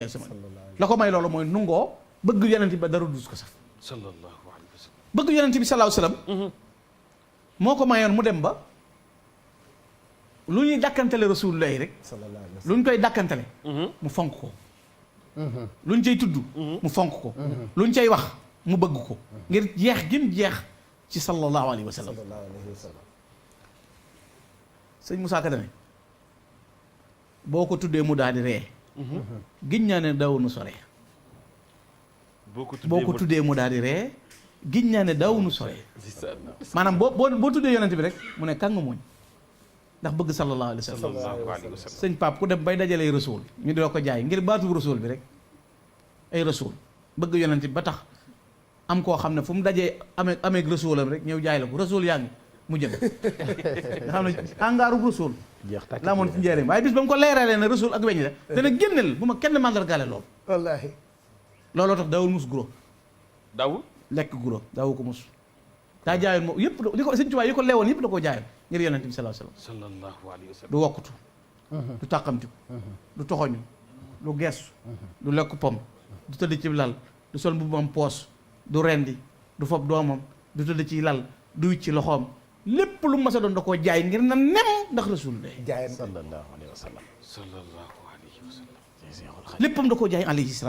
la ko may loolu mooy nungoo bëgg yonent bi ba dara dus ko saf sallallahu alayhi wa sallam bëgg yonent bi sallallahu alayhi wa sallam moo ko mayoon mu dem ba lu ñuy dàkkantale rasulullahi rek lu ñu koy dàkkantale mu fonk ko lu ñu cay tudd mu fonk ko lu ñu cay wax mu bëgg ko ngir jeex gim jeex ci sallallahu alayhi wa sallam sëñ Moussa Ka dane boo ko tuddee mu daal di ree giñ naa ne daawunu sore boo ko tuddee mu daal di ree giñ naa ne daawunu sore maanaam boo tuddee yonent bi rek mu ne kàng muñ ndax bëgg sallallahu alayhi wa sallam sëñ Pape ku dem bay dajalee rasul ñu di la ko jaay ngir baatu rasul bi rek ay rasul bëgg yonent bi ba tax am koo xam ne fu mu dajee amee rasulam rek ñëw jaay la ko rasul yaa ngi mu jënd nga xam ne angaaru rasul laa moon ci njëriñ waaye bis ba mu ko leeralee ne rasul ak weñ la dana génneel bu ma kenn mandargaale lool wallaahi looloo tax daawul mus guro daawul lekk guro daawu ko mus daa jaayoon moom yëpp li ko sëñ Tuubaa yi ko leewoon yëpp da koo jaayoon ngir yonent bi sallallahu alayhi wa sallam du wokkutu du tàqamtiku du toxoñu du geesu du lekk pom du tëdd ci lal du sol mbubbam poos du rendi du fob doomam du tëdd ci lal du wicc ci loxoom lépp lu mas a doon da koo jaay ngir na nem ndax rasulullah jaay sallallahu alayhi wa sallam sallallahu alayhi wa sallam léppam da koo jaay alayhi salaam